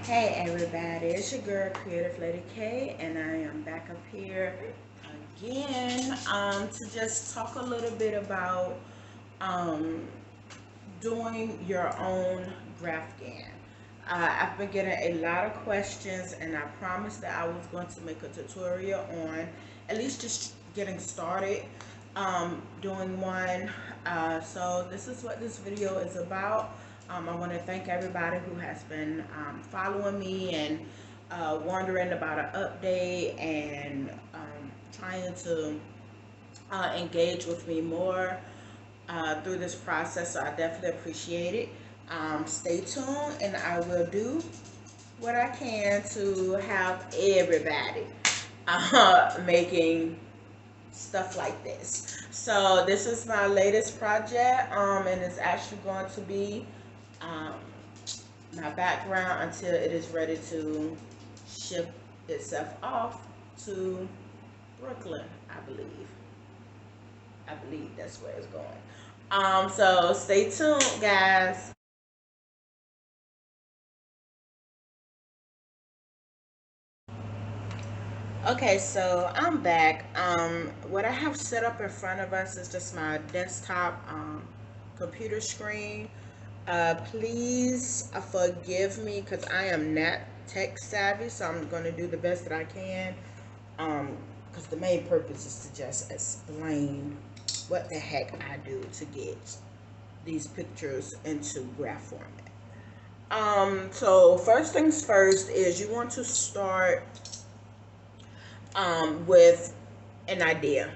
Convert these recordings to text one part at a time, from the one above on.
Hey everybody, it's your girl Creative Lady K, and I am back up here again to just talk a little bit about um, doing your own graph GAN. I've been getting a lot of questions, and I promised that I was going to make a tutorial on at least just getting started doing one. So this is what this video is about. I want to thank everybody who has been following me and wondering about an update and trying to engage with me more through this process. So I definitely appreciate it. Stay tuned, and I will do what I can to have everybody making stuff like this. So this is my latest project, and it's actually going to be um, my background until it is ready to ship itself off to Brooklyn, I believe. I believe that's where it's going. So stay tuned, guys. Okay, so I'm back. What I have set up in front of us is just my desktop computer screen. Please forgive me because I am not tech savvy, so I'm going to do the best that I can. Because the main purpose is to just explain what the heck I do to get these pictures into graph format. So first things first is you want to start with an idea.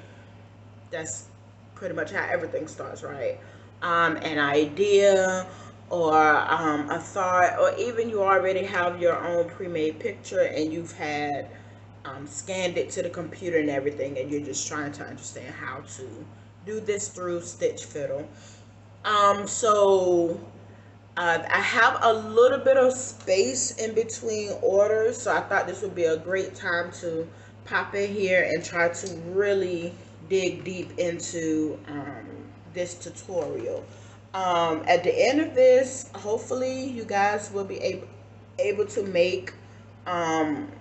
That's pretty much how everything starts, right? An idea or a thought, or even you already have your own pre-made picture and you've had scanned it to the computer and everything, and you're just trying to understand how to do this through Stitch Fiddle. So I have a little bit of space in between orders, so I thought this would be a great time to pop in here and try to really dig deep into this tutorial. At the end of this, hopefully you guys will be able to make um,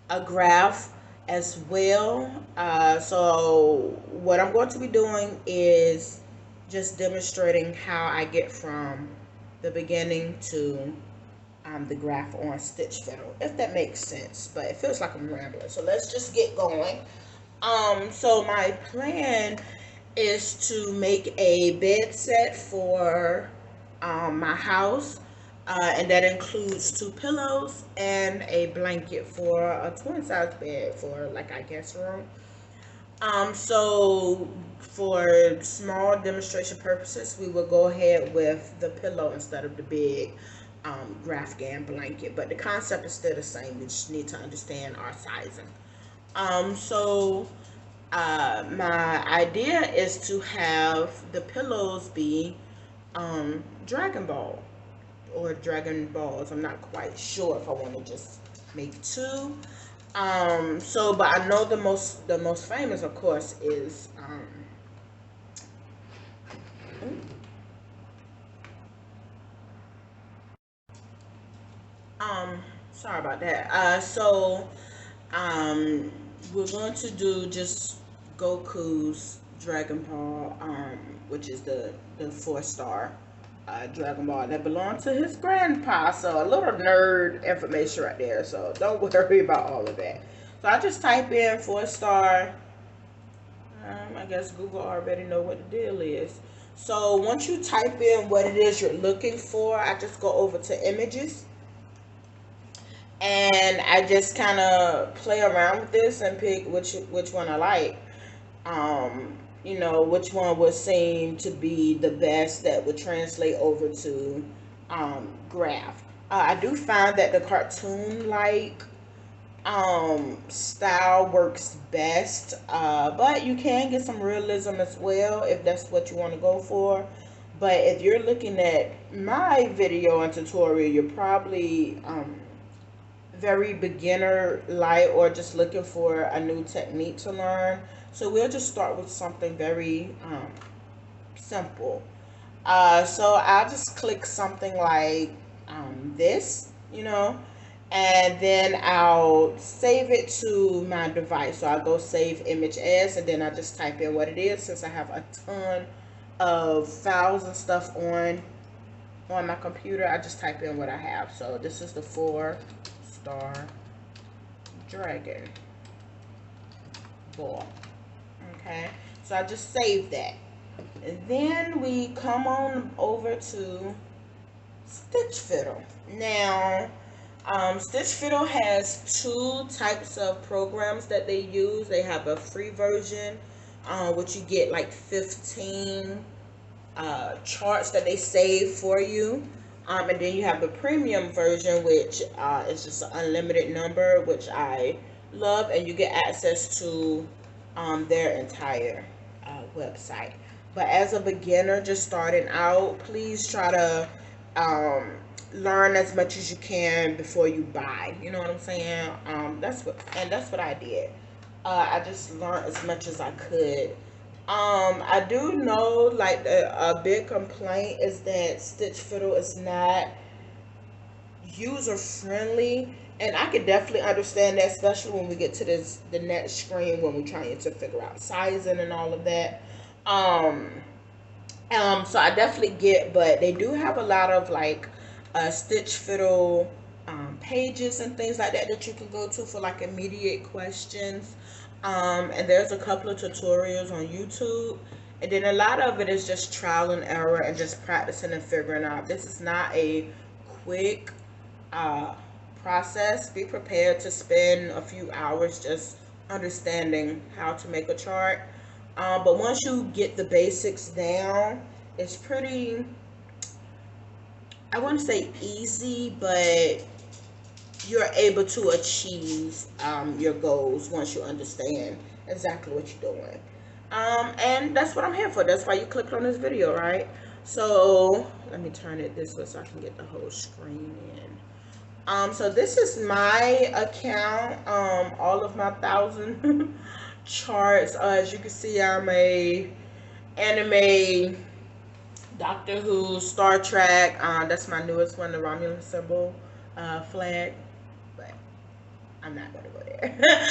a graph as well. So what I'm going to be doing is just demonstrating how I get from the beginning to the graph on Stitch Fiddle, if that makes sense. But it feels like I'm rambling, so let's just get going. So my plan is to make a bed set for my house, and that includes two pillows and a blanket for a twin size bed for like I guess room. So for small demonstration purposes, we will go ahead with the pillow instead of the big graph GAN blanket, but the concept is still the same. We just need to understand our sizing. So my idea is to have the pillows be Dragon Ball or Dragon Balls. I'm not quite sure if I want to just make two. So but I know the most famous, of course, is um sorry about that. So um we're going to do just Goku's Dragon Ball, which is the 4 star Dragon Ball that belonged to his grandpa. So a little nerd information right there. So don't worry about all of that. So I just type in 4 star. I guess Google already know what the deal is. So once you type in what it is you're looking for, I just go over to images, and I just kind of play around with this and pick which one I like. Which one would seem to be the best that would translate over to graph. I do find that the cartoon like style works best, but you can get some realism as well if that's what you want to go for. But if you're looking at my video and tutorial, you're probably very beginner light or just looking for a new technique to learn. So we'll just start with something very simple. So I'll just click something like this. you know, and then I'll save it to my device. So I'll go save image as, and then I just type in what it is since I have a ton of files and stuff on my computer. I just type in what I have. So this is the 4-star dragon ball. Okay, so I just saved that. And then we come on over to Stitch Fiddle. Now, Stitch Fiddle has two types of programs that they use. They have a free version, which you get like 15 charts that they save for you. And then you have the premium version, which is just an unlimited number, which I love, and you get access to their entire website. But as a beginner just starting out, please try to learn as much as you can before you buy. You know what I'm saying? That's what I did. I just learned as much as I could. I do know like a big complaint is that Stitch Fiddle is not user friendly, and I could definitely understand that, especially when we get to the next screen when we're trying to figure out sizing and all of that. Um, so I definitely get, but they do have a lot of like Stitch Fiddle pages and things like that that you can go to for like immediate questions. And there's a couple of tutorials on YouTube. And then a lot of it is just trial and error and just practicing and figuring out. This is not a quick uh, process. Be prepared to spend a few hours just understanding how to make a chart. But once you get the basics down, it's pretty, I wouldn't say easy, but you're able to achieve your goals once you understand exactly what you're doing. And that's what I'm here for. That's why you clicked on this video, right? So let me turn it this way so I can get the whole screen in. So this is my account. All of my 1,000 charts. As you can see, I'm a anime, Doctor Who, Star Trek. That's my newest one, the Romulan symbol flag. But I'm not gonna go there.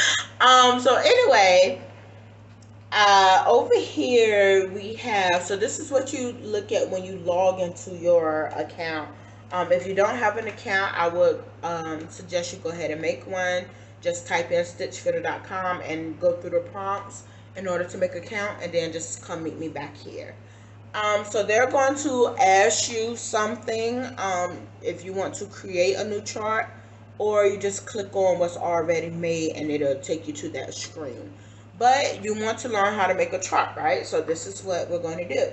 So anyway, over here we have, so this is what you look at when you log into your account. If you don't have an account, I would suggest you go ahead and make one. Just type in stitchfiddle.com and go through the prompts in order to make an account, and then just come meet me back here. So they're going to ask you something if you want to create a new chart, or you just click on what's already made and it'll take you to that screen. But you want to learn how to make a chart, right? So this is what we're going to do.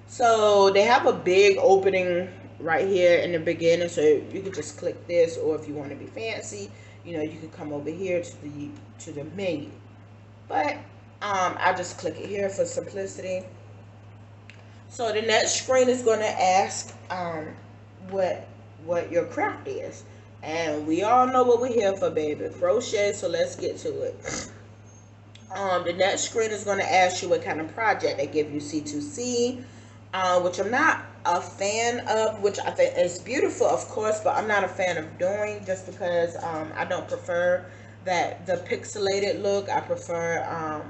So they have a big opening right here in the beginning, so you can just click this, or if you want to be fancy, you know, you can come over here to the menu. But I just click it here for simplicity. So the next screen is going to ask what your craft is, and we all know what we're here for, baby, crochet. So let's get to it. The next screen is going to ask you what kind of project. They give you C2C, which I'm not a fan of, which I think is beautiful, of course, but I'm not a fan of doing, just because I don't prefer the pixelated look. I prefer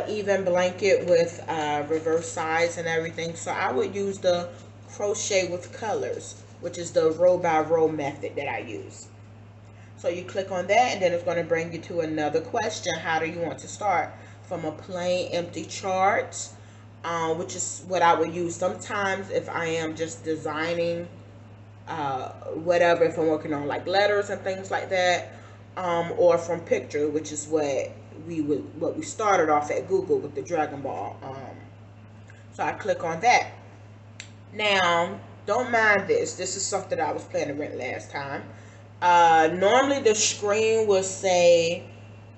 even blanket with reverse sides and everything. So I would use the crochet with colors, which is the row by row method that I use. So you click on that, and then it's going to bring you to another question. How do you want to start? From a plain empty chart, which is what I would use sometimes if I am just designing whatever, if I'm working on like letters and things like that, or from picture, which is what we started off at Google with the Dragon Ball. So I click on that. Now, don't mind this. This is something that I was playing around last time. Normally the screen will say,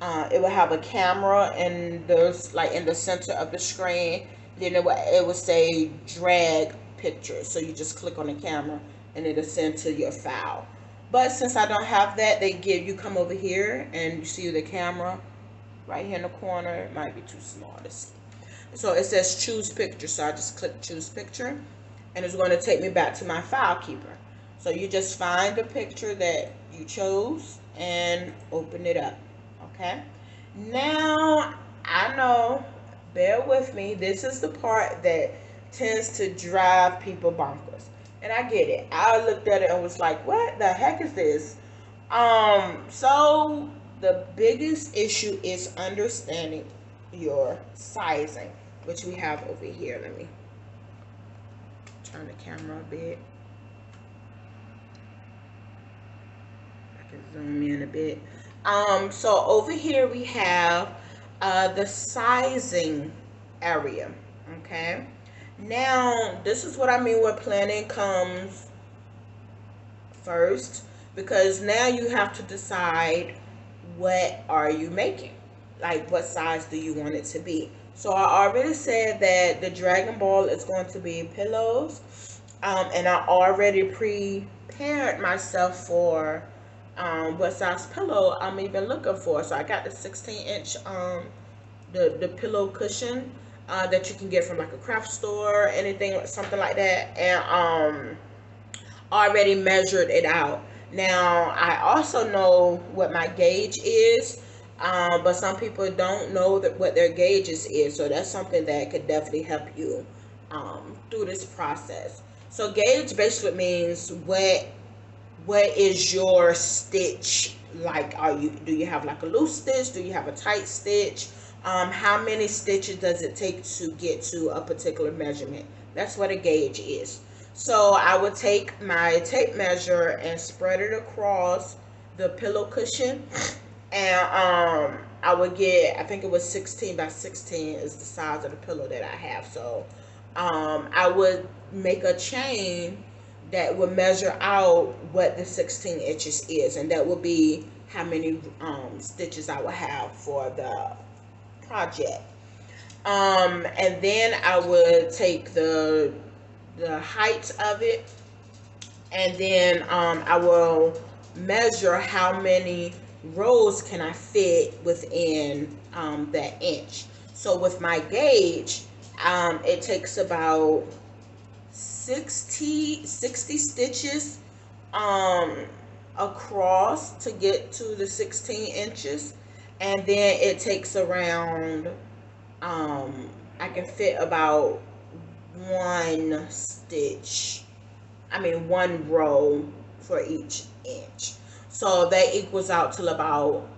it will have a camera, and there's like in the center of the screen, then it will say drag picture. So you just click on the camera and it'll send to your file. But since I don't have that, you come over here and you see the camera right here in the corner. It might be too small to see. So it says choose picture. So I just click choose picture, and it's going to take me back to my file keeper. So you just find the picture that you chose and open it up. Okay. Now, I know, bear with me, this is the part that tends to drive people bonkers. And I get it. I looked at it and was like, what the heck is this? So the biggest issue is understanding your sizing, which we have over here. Let me turn the camera a bit. I can zoom in a bit. So over here we have the sizing area. Okay. Now, this is what I mean where planning comes first, because now you have to decide what are you making, like what size do you want it to be. So I already said that the Dragon Ball is going to be pillows, and I already prepared myself for what size pillow I'm even looking for. So I got the 16-inch the pillow cushion that you can get from like a craft store, anything, something like that, and already measured it out. Now, I also know what my gauge is, but some people don't know that what their gauges is. So that's something that could definitely help you through this process. So gauge basically means what is your stitch like? Do you have like a loose stitch? Do you have a tight stitch? How many stitches does it take to get to a particular measurement? That's what a gauge is. So I would take my tape measure and spread it across the pillow cushion, and I would get, I think it was 16 by 16 is the size of the pillow that I have. So I would make a chain that would measure out what the 16 inches is, and that would be how many stitches I would have for the project. And then I would take the height of it, and then I will measure how many rows can I fit within that inch. So with my gauge, it takes about 60 stitches across to get to the 16 inches, and then it takes around I can fit about one row for each inch. So that equals out to about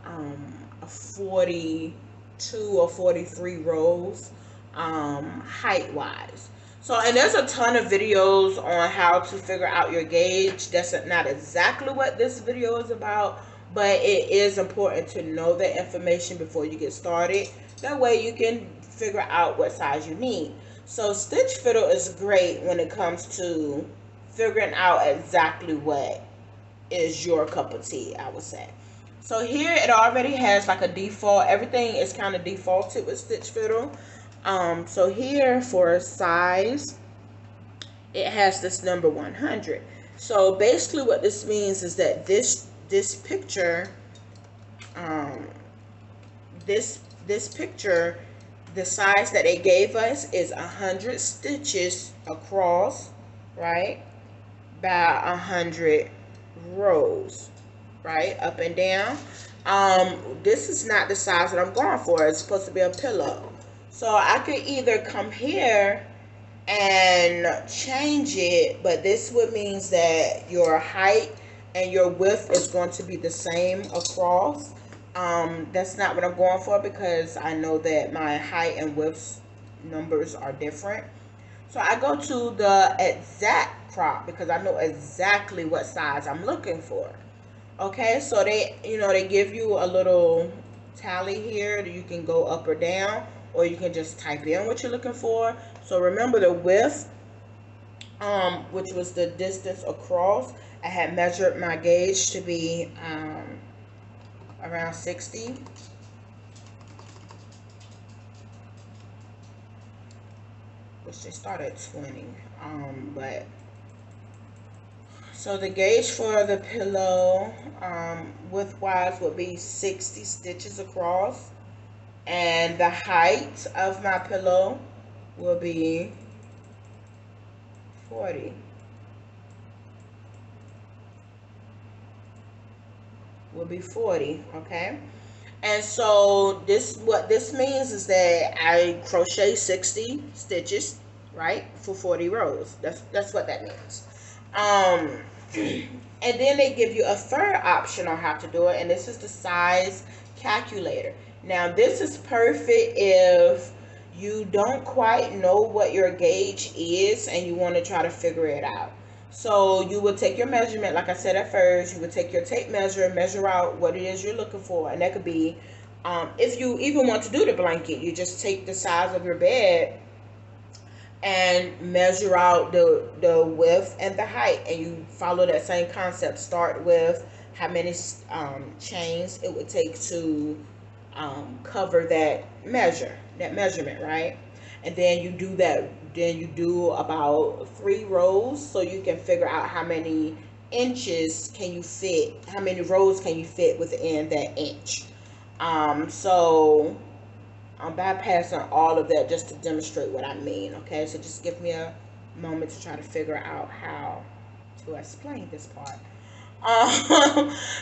42 or 43 rows height wise. So, and there's a ton of videos on how to figure out your gauge. That's not exactly what this video is about, but it is important to know that information before you get started. That way you can figure out what size you need. So stitch fiddle is great when it comes to figuring out exactly what is your cup of tea, I would say. So here it already has like a default. Everything is kind of defaulted with stitch fiddle. So here for size, it has this number 100. So basically what this means is that this picture, this picture, the size that they gave us is 100 stitches across, right, by 100 rows, right, up and down. This is not the size that I'm going for. It's supposed to be a pillow. So I could either come here and change it, but this would means that your height and your width is going to be the same across. That's not what I'm going for, because I know that my height and width numbers are different. So I go to the exact crop because I know exactly what size I'm looking for. Okay, so they give you a little tally here that you can go up or down, or you can just type in what you're looking for. So remember the width, which was the distance across. I had measured my gauge to be around 60. Which they start at 20. But so the gauge for the pillow, width-wise, would be 60 stitches across. And the height of my pillow will be 40. will be 40. Okay. And so what this means is that I crochet 60 stitches, right, for 40 rows. That's what that means. Um, and then they give you a third option on how to do it, and this is the size calculator. Now this is perfect if you don't quite know what your gauge is and you want to try to figure it out. So you would take your measurement, like I said at first, you would take your tape measure, measure out what it is you're looking for, and that could be, if you even want to do the blanket, you just take the size of your bed and measure out the width and the height, and you follow that same concept. Start with how many chains it would take to cover that measurement, right? And then you do that. Then you do about 3 rows, so you can figure out how many inches can you fit, how many rows can you fit within that inch. So I'm bypassing all of that just to demonstrate what I mean. Okay, so just give me a moment to try to figure out how to explain this part.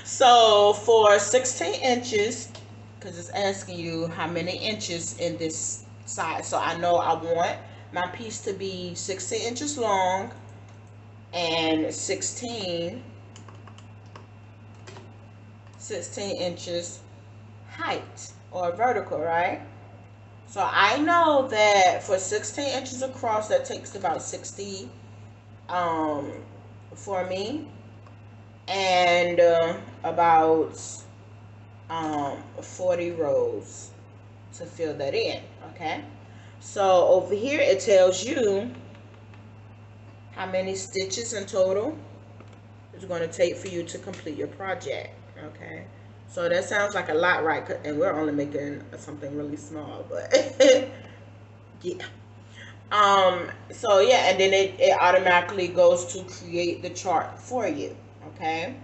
So for 16 inches, because it's asking you how many inches in this side. So I know I want my piece to be 16 inches long and 16 inches height or vertical, right? So I know that for 16 inches across, that takes about 60 for me, and about 40 rows to fill that in. Okay, so over here it tells you how many stitches in total it's going to take for you to complete your project. Okay, so that sounds like a lot, right? And we're only making something really small, but yeah. So yeah, and then it automatically goes to create the chart for you. Okay,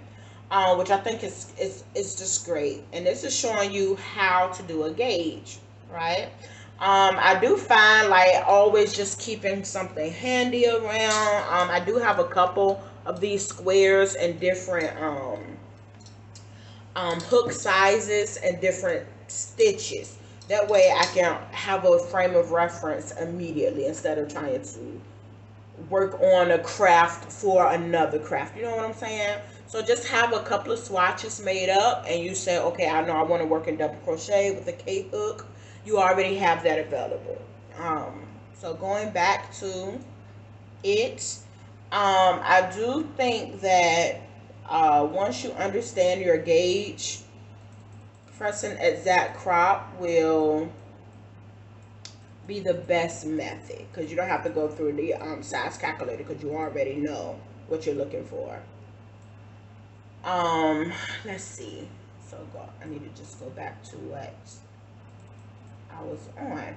which I think is just great. And this is showing you how to do a gauge, right? I do find like always just keeping something handy around. I do have a couple of these squares and different hook sizes and different stitches. That way I can have a frame of reference immediately instead of trying to work on a craft for another craft. You know what I'm saying? So just have a couple of swatches made up and you say, okay, I know I want to work in double crochet with a K hook. You already have that available. So going back to it, I do think that once you understand your gauge, pressing exact crop will be the best method because you don't have to go through the size calculator because you already know what you're looking for. Let's see. So I need to just go back to what I was on.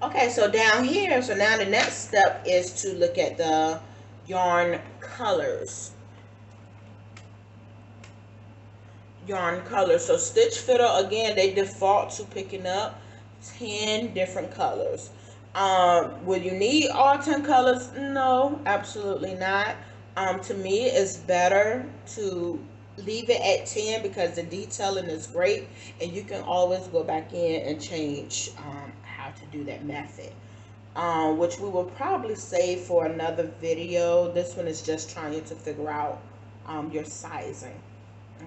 Okay, so down here, so now the next step is to look at the yarn colors. So Stitch Fiddle, again, they default to picking up 10 different colors. Will you need all 10 colors? No, absolutely not. To me, it's better to leave it at 10 because the detailing is great and you can always go back in and change how to do that method, which we will probably save for another video. This one is just trying to figure out your sizing.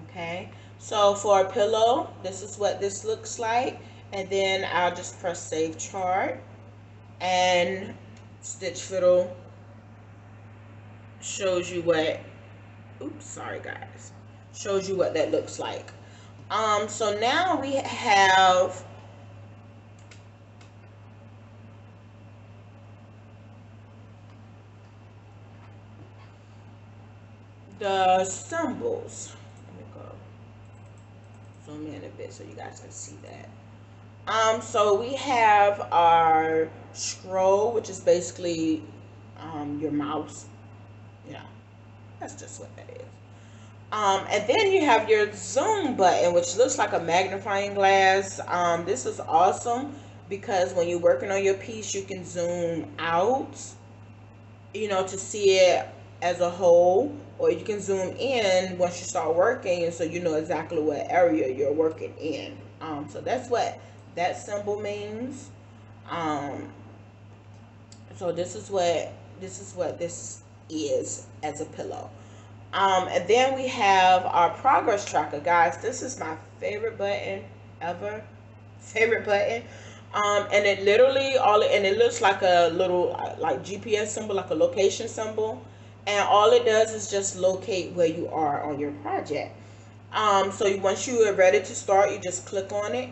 Okay, so for a pillow, this is what this looks like, and then I'll just press save chart, and Stitch Fiddle shows you what, oops, sorry guys, shows you what that looks like. So now we have the symbols. Let me go zoom in a bit so you guys can see that. So we have our scroll, which is basically your mouse. Yeah, that's just what that is. And then you have your zoom button, which looks like a magnifying glass. This is awesome because when you're working on your piece, you can zoom out, you know, to see it as a whole, or you can zoom in once you start working, so you know exactly what area you're working in. So that's what that symbol means. Um, so this is as a pillow. And then we have our progress tracker, guys. This is my favorite button ever. Favorite button. And it literally and it looks like a little like GPS symbol, like a location symbol. And all it does is just locate where you are on your project. So once you are ready to start, you just click on it,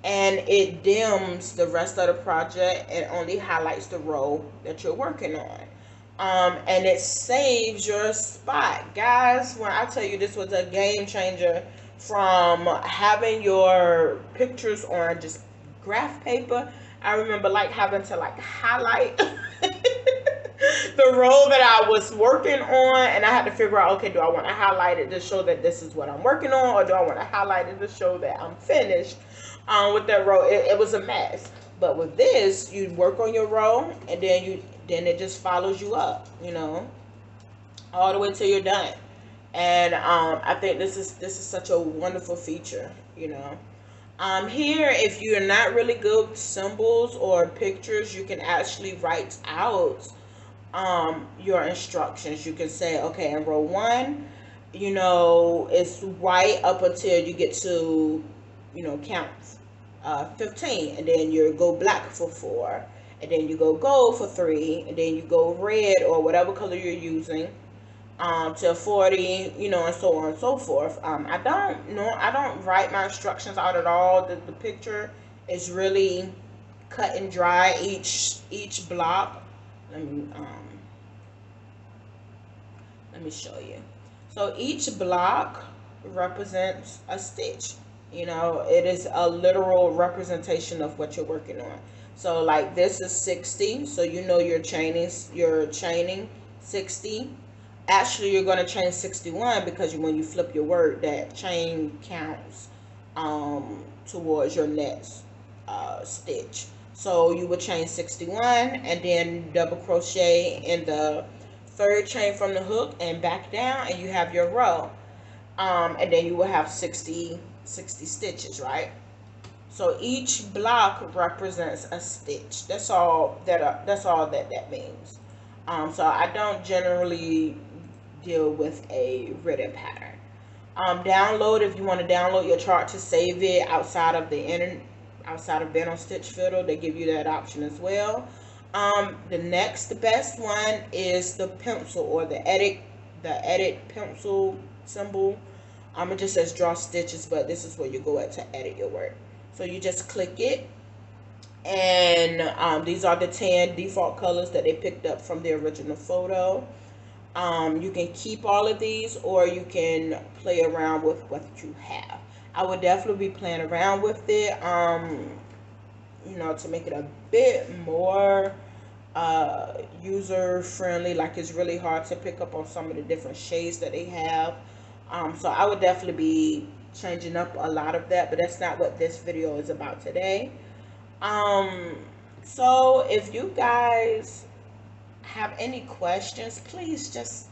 and it dims the rest of the project and only highlights the row that you're working on. And it saves your spot, guys. When I tell you this was a game changer, from having your pictures on just graph paper, I remember like having to like highlight the role that I was working on, and I had to figure out, okay, do I want to highlight it to show that this is what I'm working on, or do I want to highlight it to show that I'm finished with that row? It was a mess. But with this, you work on your row, and then it just follows you up, all the way till you're done. And I think this is such a wonderful feature. Here, if you're not really good with symbols or pictures, you can actually write out your instructions. You can say, okay, in row one, it's white up until you get to, count 15, and then you go black for 4, and then you go gold for 3, and then you go red or whatever color you're using till 40, and so on and so forth. I don't write my instructions out at all. The picture is really cut and dry. Each block. Let me show you. So each block represents a stitch. It is a literal representation of what you're working on. So like this is 60, so you're chaining 60. Actually, you're going to chain 61 because when you flip your word, that chain counts towards your next stitch. So you would chain 61 and then double crochet in the third chain from the hook and back down, and you have your row. And then you will have 60 stitches, right? So each block represents a stitch. That's all that means. So I don't generally deal with a written pattern. Download, if you want to download your chart to save it outside of being on Stitch Fiddle, they give you that option as well. The next best one is the pencil, or the edit pencil symbol. It just says draw stitches, but this is where you go to edit your work. So you just click it, and these are the 10 default colors that they picked up from the original photo. You can keep all of these, or you can play around with what you have. I would definitely be playing around with it, to make it a bit more user friendly. Like, it's really hard to pick up on some of the different shades that they have. So I would definitely be changing up a lot of that, but that's not what this video is about today. So if you guys have any questions, please just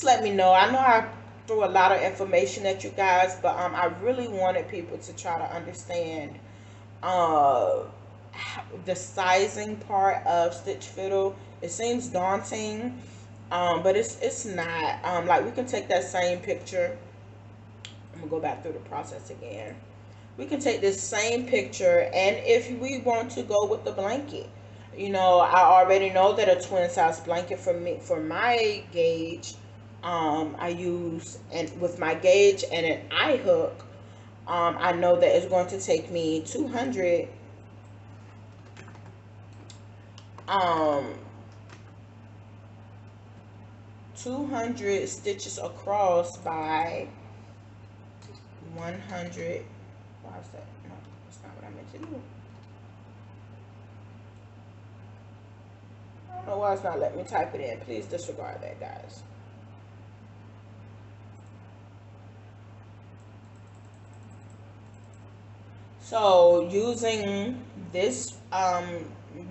let me know. I know I threw a lot of information at you guys, but I really wanted people to try to understand the sizing part of Stitch Fiddle. It seems daunting, but it's not. Like, we can take that same picture. I'm gonna go back through the process again. We can take this same picture, and if we want to go with the blanket, I already know that a twin size blanket for my gauge, I use, and with my gauge and an eye hook, I know that it's going to take me 200 stitches across by 100. Why is that? No, that's not what I meant to do. I don't know why it's not letting me type it in. Please disregard that, guys. So using this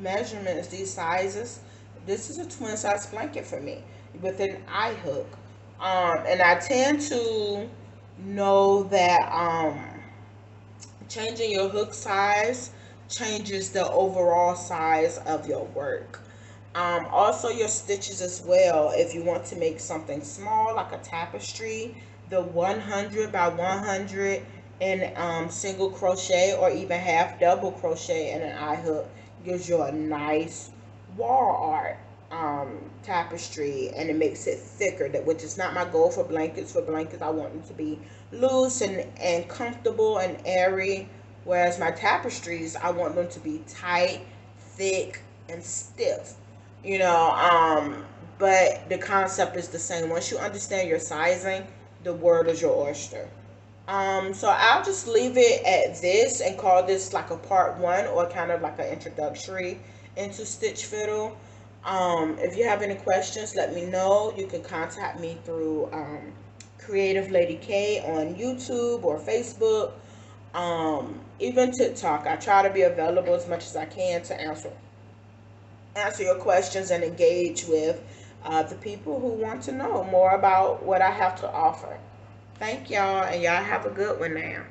measurements, these sizes, this is a twin size blanket for me with an eye hook. And I tend to know that changing your hook size changes the overall size of your work. Also your stitches as well. If you want to make something small like a tapestry, the 100 by 100 in single crochet or even half double crochet and an eye hook gives you a nice wall art tapestry, and it makes it thicker, that which is not my goal for blankets. For blankets I want them to be loose and comfortable and airy, whereas my tapestries I want them to be tight, thick, and stiff, you know. But the concept is the same. Once you understand your sizing, the world is your oyster. So I'll just leave it at this and call this like a part one, or kind of like an introductory into Stitch Fiddle. If you have any questions, let me know. You can contact me through Creative Lady K on YouTube or Facebook, even TikTok. I try to be available as much as I can to answer your questions and engage with the people who want to know more about what I have to offer. Thank y'all, and y'all have a good one now.